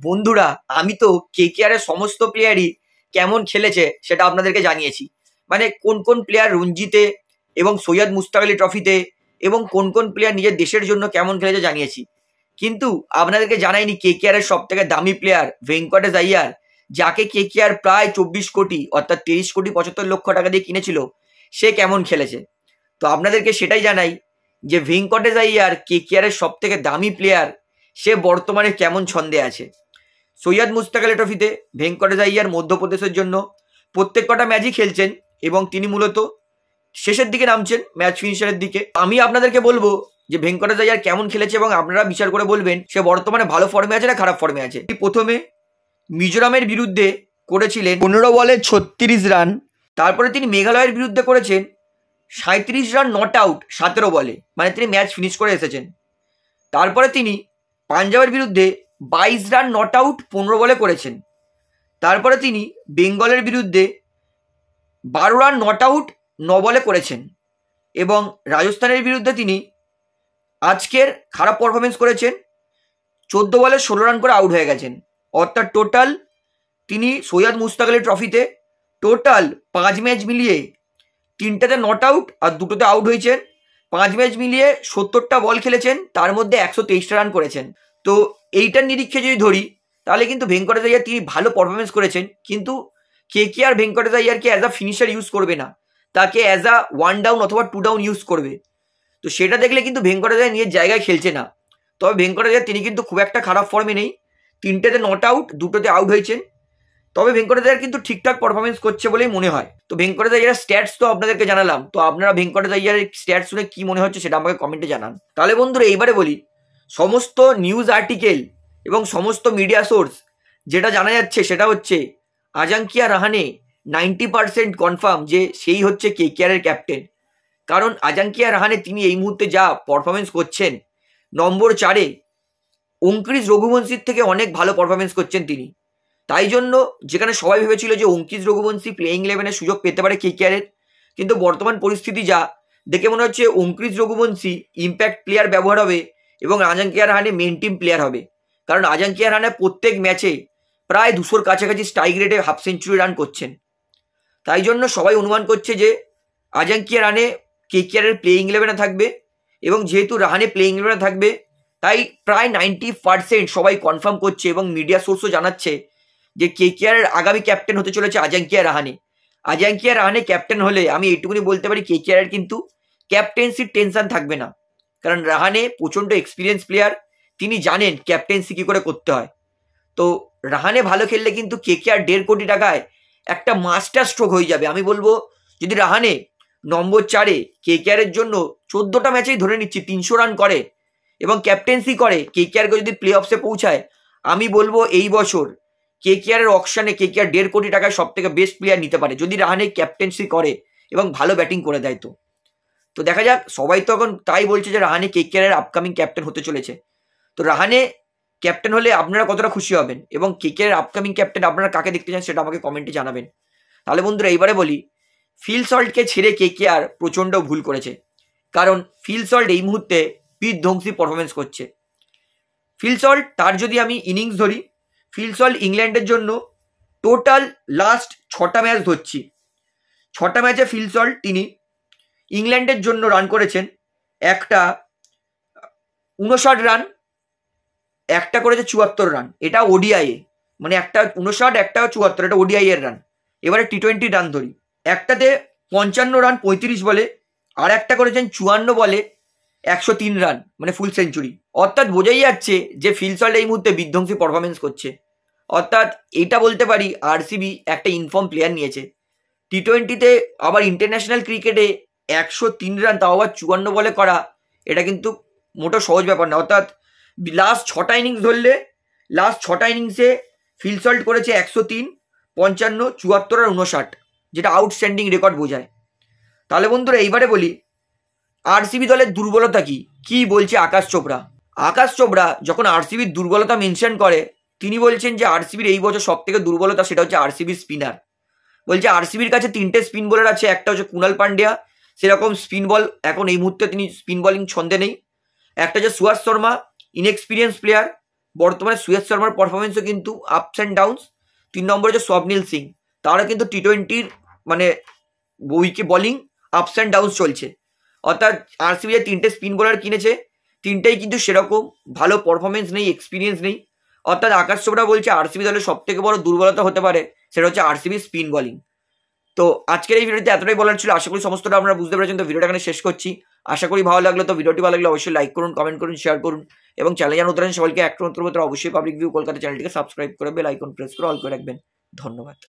বন্ধুরা, আমি তো কেকেআর এর সমস্ত প্লেয়ারই কেমন খেলেছে সেটা আপনাদেরকে জানিয়েছি। মানে কোন কোন প্লেয়ার রঞ্জিতে এবং সৈয়দ মুশতাক আলী ট্রফিতে এবং কোন কোন প্লেয়ার নিজের দেশের জন্য কেমন খেলেছে জানিয়েছি। কিন্তু আপনাদেরকে জানাইনি কেকেআর এর সব থেকে দামি প্লেয়ার ভেঙ্কটেশ আইয়ার, যাকে কেকেআর প্রায় 24 কোটি অর্থাৎ 23,75,00,000 টাকা দিয়ে কিনেছিল, সে কেমন খেলেছে। তো আপনাদেরকে সেটাই জানাই যে ভেঙ্কটেশ আইয়ার কেকেআর এর সব থেকে দামি প্লেয়ার, সে বর্তমানে কেমন ছন্দে আছে। সৈয়দ মুশতাক আলী ট্রফিতে ভেঙ্কটেশ আইয়ার মধ্যপ্রদেশের জন্য প্রত্যেক কটা ম্যাচই খেলছেন এবং তিনি মূলত শেষের দিকে নামছেন, ম্যাচ ফিনিশারের দিকে। আমি আপনাদেরকে বলবো যে ভেঙ্কটেশ আইয়ার কেমন খেলেছে এবং আপনারা বিচার করে বলবেন সে বর্তমানে ভালো ফর্মে আছে না খারাপ ফর্মে আছে। প্রথমে মিজোরামের বিরুদ্ধে করেছিলেন 15 বলে 36 রান। তারপরে তিনি মেঘালয়ের বিরুদ্ধে করেছেন 37 রান নট আউট 17 বলে, মানে তিনি ম্যাচ ফিনিশ করে এসেছেন। তারপরে তিনি পাঞ্জাবের বিরুদ্ধে 22 রান নট আউট 15 বলে করেছেন। তারপরে তিনি বেঙ্গলের বিরুদ্ধে 12 রান নট আউট 9 বলে করেছেন এবং রাজস্থানের বিরুদ্ধে তিনি আজকের খারাপ পারফরমেন্স করেছেন, 14 বলে 16 রান করে আউট হয়ে গেছেন। অর্থাৎ টোটাল তিনি সৈয়দ মুশতাক আলী ট্রফিতে টোটাল 5 ম্যাচ মিলিয়ে 3টাতে নট আউট আর 2টোতে আউট হয়েছেন। 5 ম্যাচ মিলিয়ে 70টা বল খেলেছেন, তার মধ্যে 123টা রান করেছেন। তো এইটার নিরীক্ষে যদি ধরি তাহলে কিন্তু ভেঙ্কটেশ আইয়ার তিনি ভালো পারফরমেন্স করেছেন, কিন্তু কেকেআর ভেঙ্কটেশ আইয়ারকে অ্যাজ আ ফিনিশার ইউজ করবে না, তাকে অ্যাজ আ 1 ডাউন অথবা 2 ডাউন ইউজ করবে। তো সেটা দেখলে কিন্তু ভেঙ্কটেশ আইয়ার নিজের জায়গায় খেলছে না। তবে ভেঙ্কটেশ আইয়ার তিনি কিন্তু খুব একটা খারাপ ফর্মে নেই, 3টেতে নট আউট 2টোতে আউট হয়েছেন। তবে ভেঙ্কটেশ আইয়ার কিন্তু ঠিকঠাক পারফরমেন্স করছে বলেই মনে হয়। তো ভেঙ্কটেশ আইয়ারের স্ট্যাটস তো আপনাদেরকে জানালাম, তো আপনারা ভেঙ্কটেশ আইয়ারের স্ট্যাটস শুনে কি মনে হচ্ছে সেটা আমাকে কমেন্টে জানান। তাহলে বন্ধুরা এইবারে বলি, সমস্ত নিউজ আর্টিকেল এবং সমস্ত মিডিয়া সোর্স যেটা জানা যাচ্ছে সেটা হচ্ছে আজাঙ্কিয়া রাহানে 90% কনফার্ম যে সেই হচ্ছে কেকেআর এর ক্যাপ্টেন। কারণ আজাঙ্কিয়া রাহানে তিনি এই মুহূর্তে যা পারফরমেন্স করছেন, নম্বর 4-এ অঙ্কিত রঘুবংশীর থেকে অনেক ভালো পারফরমেন্স করছেন তিনি। তাই জন্য যেখানে সবাই ভেবেছিল যে অঙ্কিত রঘুবংশী প্লেইং 11-এ সুযোগ পেতে পারে কেকেআর এর, কিন্তু বর্তমান পরিস্থিতি যা দেখে মনে হচ্ছে অঙ্কিত রঘুবংশী ইম্প্যাক্ট প্লেয়ার ব্যবহার হবে এবং Ajinkya Rahane men team player হবে। কারণ আজাঙ্কিয়া রাহানে প্রত্যেক ম্যাচে প্রায় 200-র কাছাকাছি স্ট্রাইক রেটে হাফ সেঞ্চুরি রান করছেন। তাই জন্য সবাই অনুমান করছে যে আজাঙ্কিয়া রাহানে কেকেআর এর প্লেইং 11-এ থাকবে এবং যেহেতু রাহানে প্লেইং 11-এ থাকবে তাই প্রায় 90% সবাই কনফার্ম করছে এবং মিডিয়া সোর্সও জানাচ্ছে যে কেকেআর এর আগামী ক্যাপ্টেন হতে চলেছে আজাঙ্কিয়া রাহানে। আজাঙ্কিয়া রাহানে ক্যাপ্টেন হলে আমি এইটুকুনি বলতে পারি কেকেআর এর কিন্তু ক্যাপ্টেন্সির টেনশন থাকবে না, কারণ রাহানে প্রচণ্ড এক্সপিরিয়েন্স প্লেয়ার, তিনি জানেন ক্যাপ্টেন্সি কী করে করতে হয়। তো রাহানে ভালো খেললে কিন্তু কেকেআর 1.5 কোটি টাকায় একটা মাস্টার স্ট্রোক হয়ে যাবে। আমি বলবো যদি রাহানে নম্বর 4-এ কেকেআর এর জন্য 14টা ম্যাচেই ধরে নিচ্ছি 300 রান করে এবং ক্যাপ্টেন্সি করে কেকেআরকে যদি প্লে অফসে পৌঁছায়, আমি বলবো এই বছর কেকেআর এর অকশনে কেকেআর 1.5 কোটি টাকায় সব থেকে বেস্ট প্লেয়ার নিতে পারে যদি রাহানে ক্যাপ্টেন্সি করে এবং ভালো ব্যাটিং করে দেয়। তো দেখা যাক, সবাই তো এখন তাই বলছে যে রাহানে কেকেআর এর আপকামিং ক্যাপ্টেন হতে চলেছে। তো রাহানে ক্যাপ্টেন হলে আপনারা কতটা খুশি হবেন এবং কেকেআর এর আপকামিং ক্যাপ্টেন আপনারা কাকে দেখতে চান সেটা আমাকে কমেন্টে জানাবেন। তাহলে বন্ধুরা এইবারে বলি, ফিল সল্টকে ছেড়ে কেকেআর প্রচণ্ড ভুল করেছে, কারণ ফিল সল্ট এই মুহূর্তে বিধ্বংসী পারফরমেন্স করছে। ফিল সল্ট তার যদি আমি ইনিংস ধরি, ফিল সল্ট ইংল্যান্ডের জন্য টোটাল লাস্ট 6টা ম্যাচ ধরছি, 6টা ম্যাচে ফিল সল্ট তিনি ইংল্যান্ডের জন্য রান করেছেন একটা 59 রান, একটা করেছে 74 রান, এটা ওডিআইয়ে, মানে একটা 59 একটা 74, এটা ওডিআই এর রান। এবারে টি20 রান ধরি, একটাতে 55 রান 35 বলে, আর একটা করেছেন 54 বলে 103 রান, মানে ফুল সেঞ্চুরি। অর্থাৎ বোঝাই যাচ্ছে যে ফিল সল্ট এই মুহূর্তে বিধ্বংসী পারফরমেন্স করছে। অর্থাৎ এটা বলতে পারি আরসিবি একটা ইনফর্ম প্লেয়ার নিয়েছে। টি20তে আবার ইন্টারন্যাশনাল ক্রিকেটে 103 রান, তাও আবার 54 বলে করা, এটা কিন্তু মোটো সহজ ব্যাপার না। অর্থাৎ লাস্ট 6টা ইনিংস ধরলে লাস্ট 6টা ইনিংসে ফিল সল্ট করেছে 103, 55, 74 আর 59, যেটা আউটস্ট্যান্ডিং রেকর্ড বোঝায়। তাহলে বন্ধুরা এইবারে বলি আরসিবি দলের দুর্বলতা কি বলছে আকাশ চোপড়া। আকাশ চোপড়া যখন আরসিবির দুর্বলতা মেনশন করে, তিনি বলছেন যে আরসিবির এই বছর সব থেকে দুর্বলতা সেটা হচ্ছে আরসিবির স্পিনার। বলছে আরসিবির কাছে 3টে স্পিন বোলার আছে, একটা হচ্ছে কুনাল পান্ডিয়া, সেরকম স্পিন বল এখন এই মুহূর্তে তিনি স্পিন বোলিং ছন্দে নেই। একটা হচ্ছে সুয়াস শর্মা, ইনএক্সপিরিয়েন্স প্লেয়ার, বর্তমানে সুয়েজ শর্মার পারফরমেন্সও কিন্তু আপস অ্যান্ড ডাউনস। 3 নম্বরে যে স্বপ্নিল সিং, তারা কিন্তু টি20 মানে wicket bowling ups and downs চলছে। অর্থাৎ আরসিবি যে 3টে স্পিন বোলার কিনেছে, 3টেই কিন্তু সেরকম ভালো পারফরমেন্স নেই, এক্সপিরিয়েন্স নেই। অর্থাৎ আকাশ চোপড়া বলছে আরসিবি দলের সব থেকে বড় দুর্বলতা হতে পারে সেটা হচ্ছে আরসিবি স্পিন বোলিং। তো আজকের এই ভিডিওতে এতটাই বলার ছিল, আশা করি সমস্তটা আপনারা বুঝতে পেরেছেন। তো ভিডিওটা এখানে শেষ করছি। আশা করি ভালো লাগলো। তো ভিডিওটি ভালো লাগলে অবশ্যই লাইক করুন, কমেন্ট করুন, শেয়ার করুন এবং চ্যানেল জানা উত্তরান সবাইকে একটা অবশ্যই পাবলিক ভিউ কলকাতা চ্যানেলটিকে সাবস্ক্রাইব করে বেল আইকন প্রেস করে অল করে রাখবেন। ধন্যবাদ।